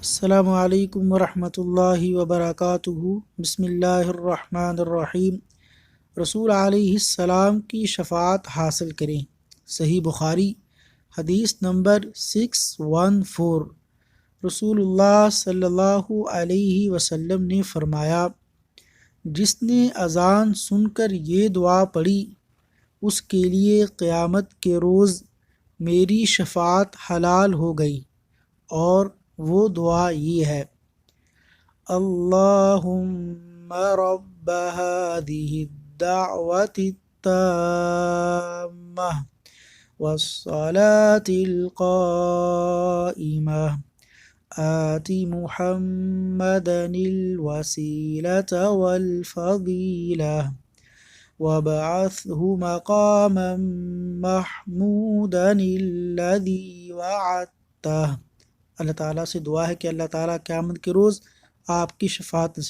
السلام علیکم ورحمۃ اللہ وبرکاتہ۔ بسم اللہ الرحمن الرحیم۔ رسول علیہ السلام کی شفاعت حاصل کریں۔ صحیح بخاری حدیث نمبر 614۔ رسول اللہ صلی اللہ علیہ وسلم نے فرمایا، جس نے اذان سن کر یہ دعا پڑھی اس کے لیے قیامت کے روز میری شفاعت حلال ہو گئی، اور وہ دعا یہ ہے: اللہم رب هذه الدعوة التامة والصلاة القائمة آت محمدا الوسيلة والفضيلة وابعثه مقاما محمودا الذي وعدته۔ اللہ تعالیٰ سے دعا ہے کہ اللہ تعالیٰ قیامت کے روز آپ کی شفاعت